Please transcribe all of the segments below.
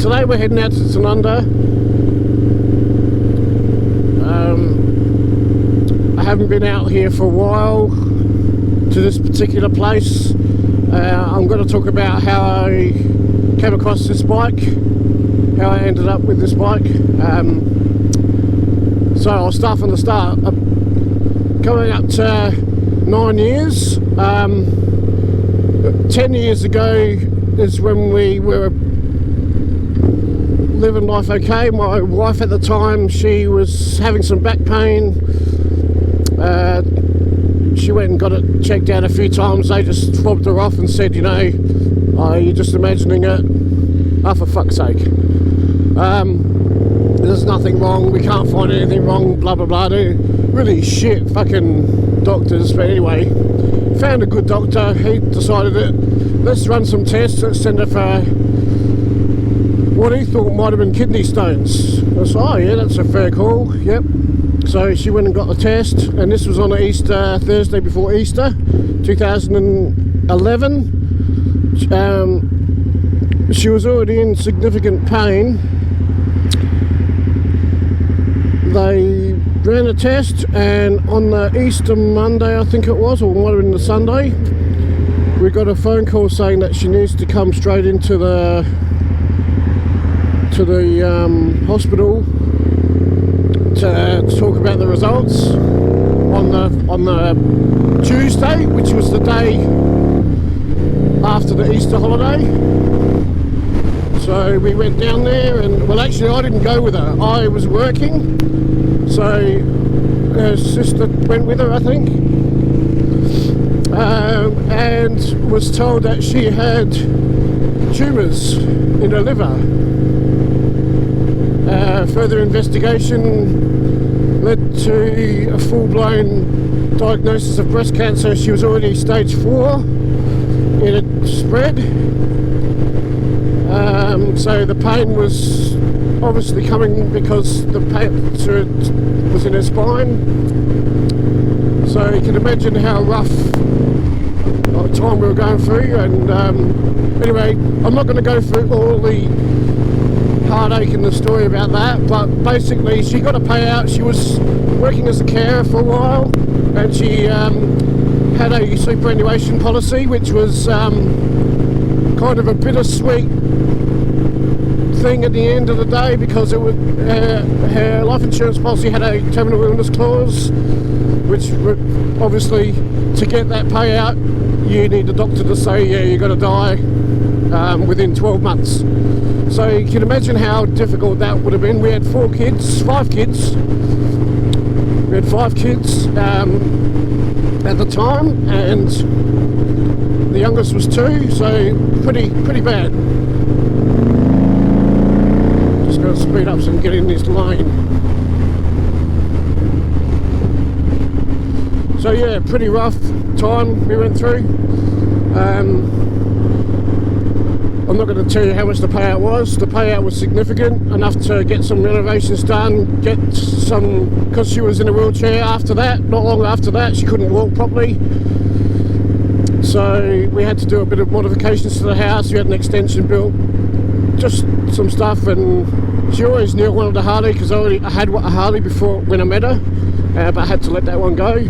today we're heading out to Tanunda. I haven't been out here for a while to this particular place. I'm going to talk about how I came across this bike, how I ended up with this bike. So I'll start from the start. Coming up to 9 years. 10 years ago is when we were living life okay. My wife at the time, she was having some back pain. She went and got it checked out a few times. They just fobbed her off and said, you know, oh, you're just imagining it. Oh, for fuck's sake. There's nothing wrong, we can't find anything wrong, blah blah blah. They're really shit fucking doctors. But anyway, found a good doctor. He decided that let's run some tests, let's send her for what he thought might have been kidney stones. I said, oh yeah, that's a fair call. Yep. So she went and got the test, and this was on Easter, Thursday before Easter 2011. She was already in significant pain. They ran a test, and on the Easter Monday, I think it was, or might have been the Sunday, we got a phone call saying that she needs to come straight into the hospital to talk about the results on the Tuesday, which was the day after the Easter holiday. So we went down there, and well, actually I didn't go with her, I was working, so her sister went with her, I think, and was told that she had tumours in her liver. Further investigation led to a full-blown diagnosis of breast cancer. She was already stage 4, it had spread. So the pain was obviously coming because the pain was in her spine. So you can imagine how rough time we were going through. And anyway, I'm not going to go through all the heartache in the story about that, but basically she got a payout. She was working as a carer for a while, and she had a superannuation policy, which was kind of a bittersweet thing at the end of the day, because it was her life insurance policy had a terminal illness clause, which obviously to get that payout you need the doctor to say, yeah, you're going to die within 12 months. So you can imagine how difficult that would have been. We had 5 kids. We had 5 kids at the time, and the youngest was 2, so pretty bad. Just got to speed up so I can get in this lane. So yeah, pretty rough time we went through. I'm not going to tell you how much the payout was. The payout was significant, enough to get some renovations done, because she was in a wheelchair after that. Not long after that, she couldn't walk properly. So we had to do a bit of modifications to the house. We had an extension built, just some stuff, and she always knew I wanted a Harley, because I had a Harley before when I met her, but I had to let that one go.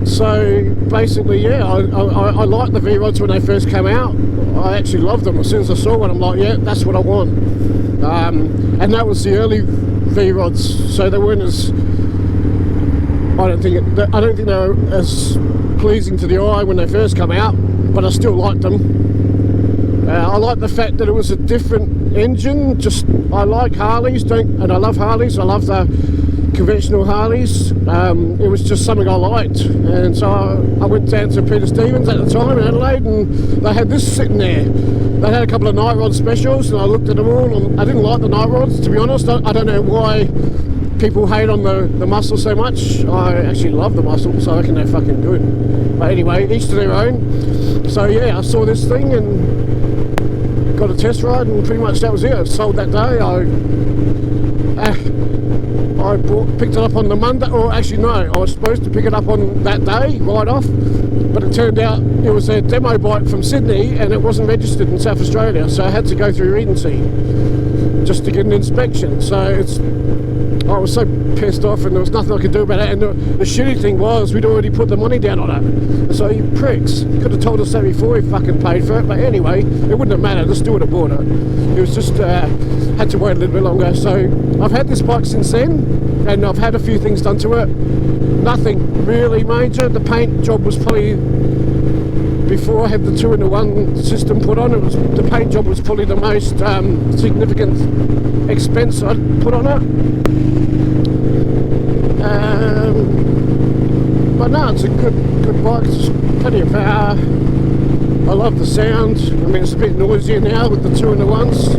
So basically, yeah, I liked the V-Rods when they first came out. I actually loved them. As soon as I saw one, I'm like, yeah, that's what I want. And that was the early V-Rods, so they weren't as, I don't think they were as pleasing to the eye when they first come out, but I still liked them. I like the fact that it was a different engine. I like Harleys, and I love Harleys. I love the conventional Harleys. It was just something I liked, and so I went down to Peter Stevens at the time in Adelaide, and they had this sitting there. They had a couple of night rod specials, and I looked at them all, and I didn't like the night rods, to be honest. I don't know why people hate on the muscle so much. I actually love the muscle, so I reckon they're fucking good. But anyway, each to their own. So yeah, I saw this thing and got a test ride, and pretty much that was it. I sold that day. I picked it up on the Monday, or actually no, I was supposed to pick it up on that day, right off, But it turned out it was a demo bike from Sydney and it wasn't registered in South Australia, so I had to go through Regency just to get an inspection. So I was so pissed off and there was nothing I could do about it. And the shitty thing was we'd already put the money down on it. So you pricks, could have told us that before we fucking paid for it. But anyway, it wouldn't have mattered, I still would have bought it. It was just, had to wait a little bit longer. So I've had this bike since then and I've had a few things done to it. Nothing really major. The paint job was probably, before I had the 2-in-1 system put on, the paint job was probably the most significant expense I'd put on it. But no, it's a good bike. It's plenty of power. I love the sound. I mean, it's a bit noisier now with the 2-in-1s,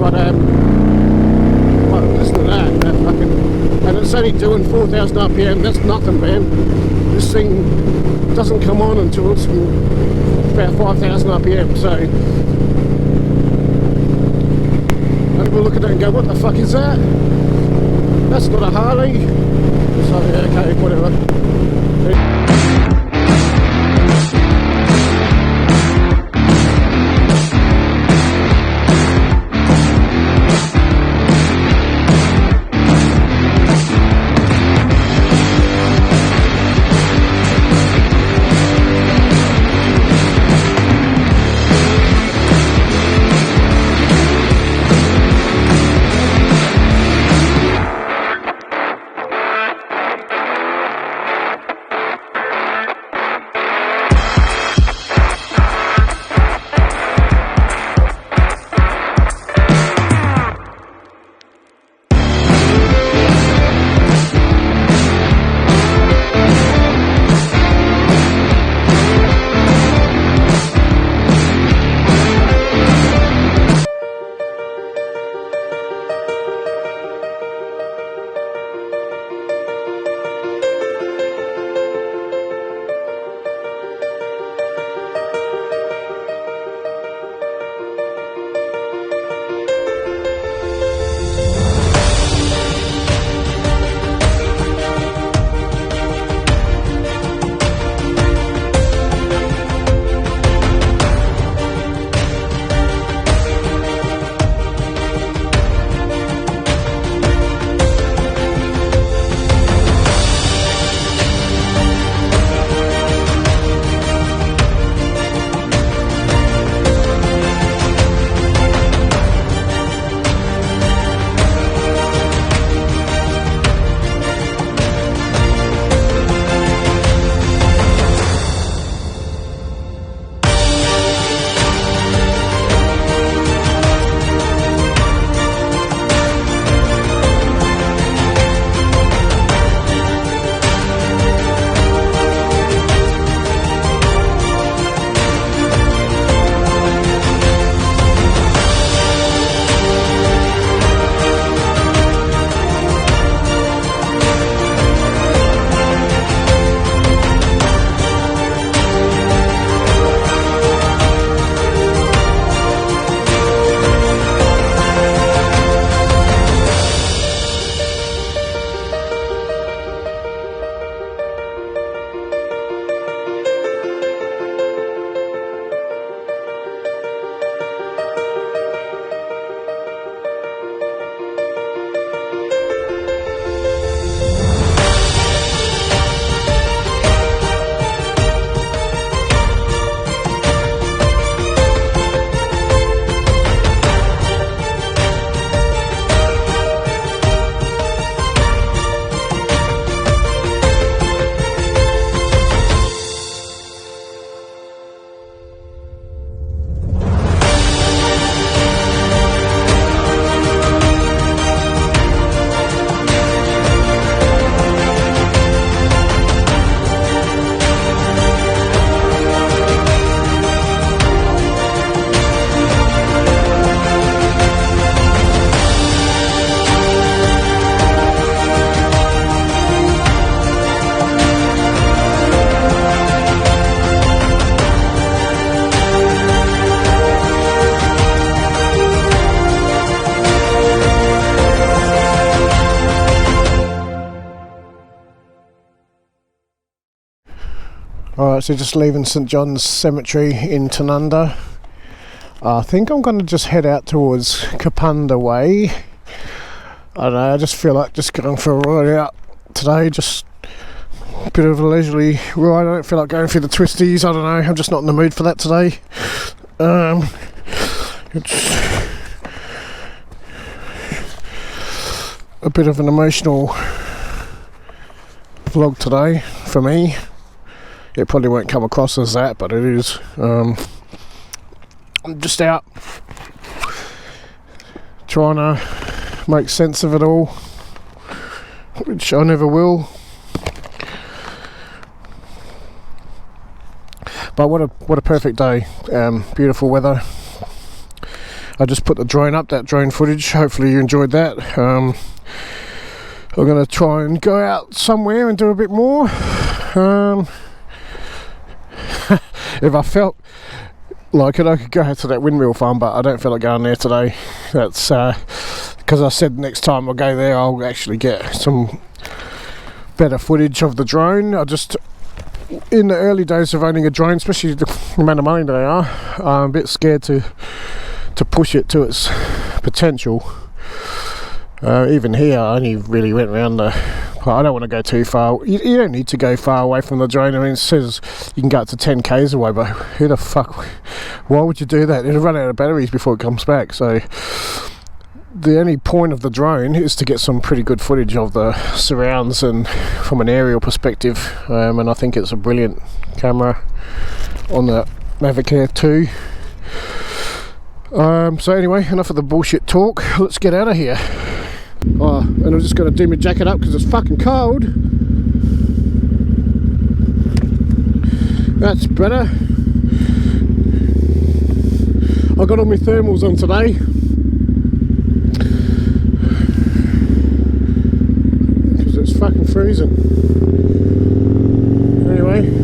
but listen to that fucking, and it's only doing 4,000 RPM. That's nothing, man. This thing doesn't come on until it's about 5,000 RPM. So and we'll look at it and go, what the fuck is that? That's not a Harley. So yeah, okay, whatever. Alright, so just leaving St John's Cemetery in Tanunda. I think I'm going to just head out towards Kapunda Way. I don't know, I just feel like just going for a ride out today, just a bit of a leisurely ride. I don't feel like going through the twisties, I don't know, I'm just not in the mood for that today. It's a bit of an emotional vlog today for me. It probably won't come across as that, but it is. I'm just out trying to make sense of it all, which I never will. But what a perfect day. Beautiful weather. I just put the drone up, that drone footage. Hopefully you enjoyed that. I'm going to try and go out somewhere and do a bit more. If I felt like it, I could go out to that windmill farm, but I don't feel like going there today. That's because I said next time I go there I'll actually get some better footage of the drone. I just, in the early days of owning a drone, especially the amount of money they are, I'm a bit scared to push it to its potential. Even here I only really went around I don't want to go too far. You don't need to go far away from the drone. I mean, it says you can go up to 10 k's away, but who the fuck, why would you do that? It'll run out of batteries before it comes back. So the only point of the drone is to get some pretty good footage of the surrounds and from an aerial perspective, and I think it's a brilliant camera on the Mavic Air 2. So anyway, enough of the bullshit talk, let's get out of here. Oh, and I'm just going to do my jacket up because it's fucking cold. That's better. I got all my thermals on today because it's fucking freezing. Anyway.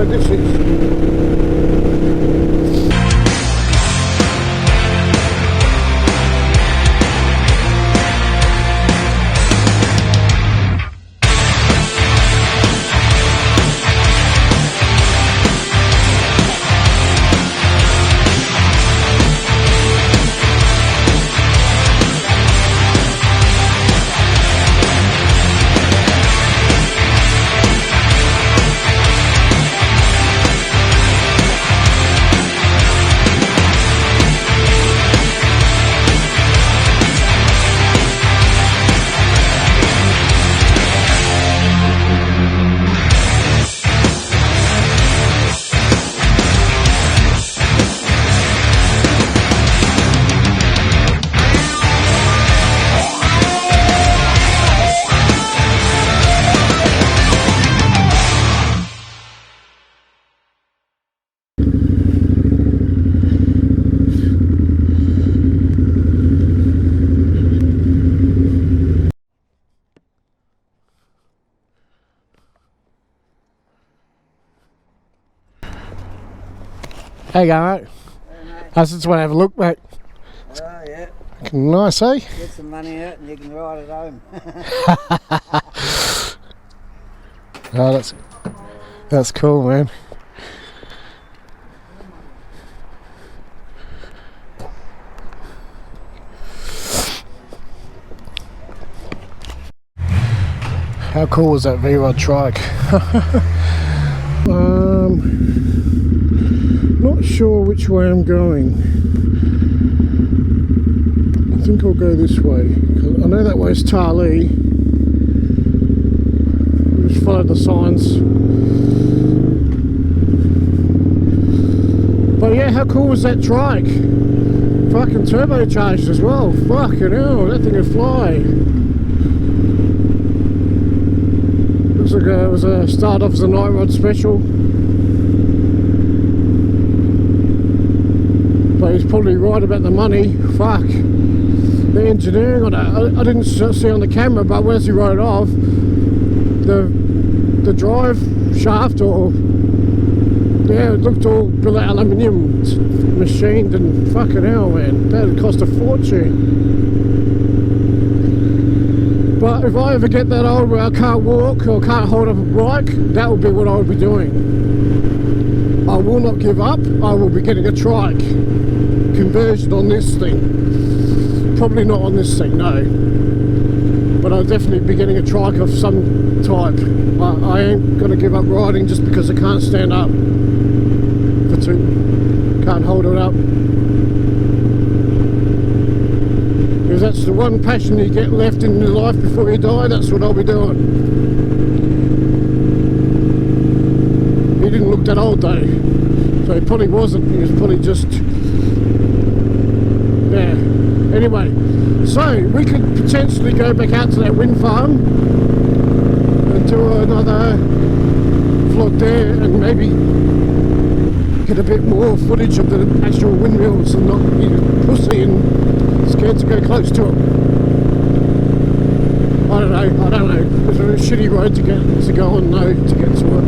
This is How you going, mate? I just want to have a look, mate. Oh, yeah. Nice, eh? Get some money out and you can ride it home. Oh, that's cool, man. How cool was that V-Rod trike? Not sure which way I'm going. I think I'll go this way. I know that way's Tarlee. Just follow the signs. But yeah, how cool was that trike? Fucking turbocharged as well. Fucking hell, that thing would fly. Looks like it was a start off as a night rod special. But he's probably right about the money. Fuck. The engineering on it, I didn't see on the camera, but as he rode off, the drive shaft, or yeah, it looked all built out aluminium, machined, and fucking hell, man, that would cost a fortune. But if I ever get that old where I can't walk or can't hold up a bike, that will be what I would be doing. I will not give up. I will be getting a trike conversion on this thing. Probably not on this thing, no. But I'll definitely be getting a trike of some type. I ain't going to give up riding just because I can't stand up for two. Can't hold it up. Because that's the one passion you get left in your life before you die, that's what I'll be doing. He didn't look that old though. So he probably wasn't. He was probably just... yeah. Anyway, so we could potentially go back out to that wind farm and do another vlog there and maybe get a bit more footage of the actual windmills and not be pussy and scared to go close to them. I don't know. It's a shitty road to go on though, to get to it.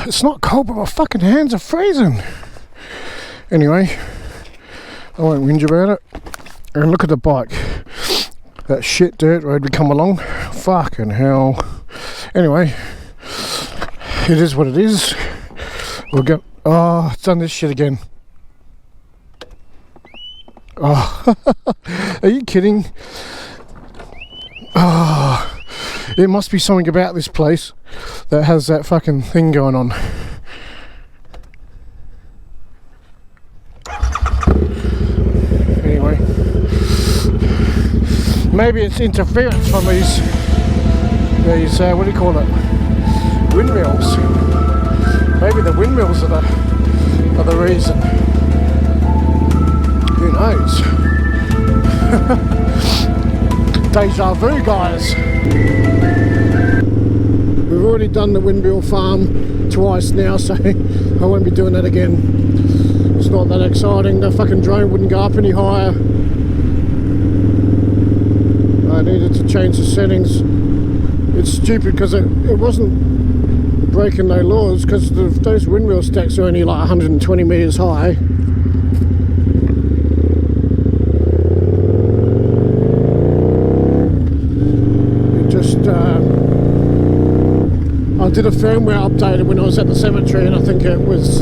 It's not cold, but my fucking hands are freezing. Anyway, I won't whinge about it. And look at the bike. That shit dirt road we come along. Fucking hell. Anyway, it is what it is. We'll go. Oh, it's done this shit again. Oh, are you kidding? Oh, It must be something about this place that has that fucking thing going on. Anyway, maybe it's interference from these what do you call it, windmills. Maybe the windmills are the reason. Who knows? Deja vu, guys. We've already done the windmill farm twice now, so I won't be doing that again. It's not that exciting. The fucking drone wouldn't go up any higher. I needed to change the settings. It's stupid because it wasn't breaking no laws, because those windmill stacks are only like 120 metres high. It just I did a firmware update when I was at the cemetery, and I think it was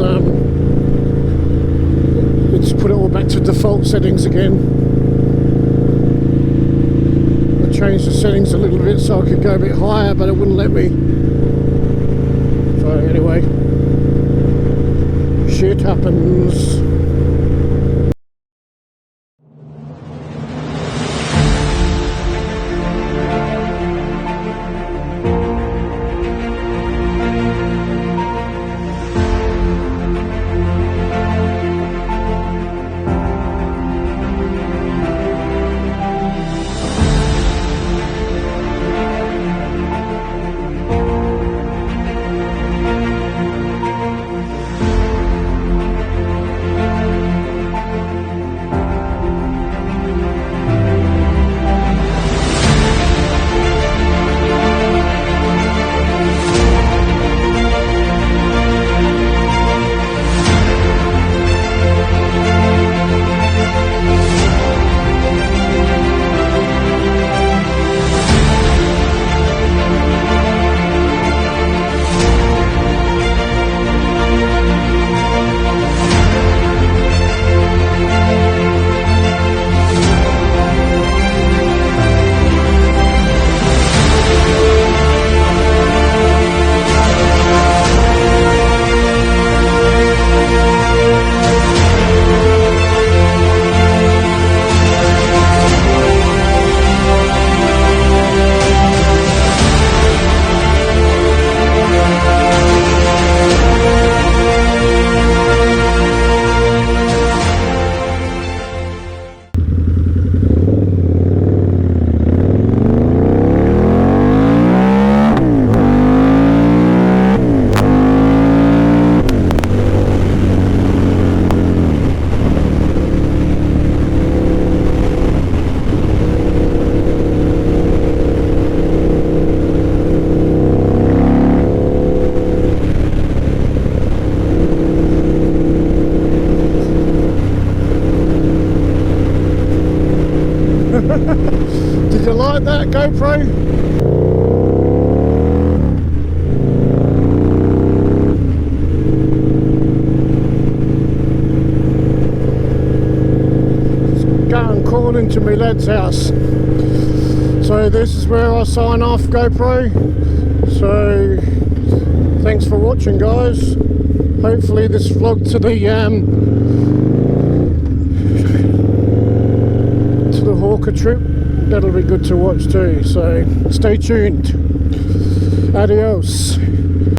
it's put it all back to default settings again. Changed the settings a little bit so I could go a bit higher, but it wouldn't let me. So anyway, shit happens. Did you like that, GoPro? Going calling to my lad's house. So this is where I sign off, GoPro. So thanks for watching, guys. Hopefully this vlog to the Hawker trip, that'll be good to watch too. So stay tuned. Adios.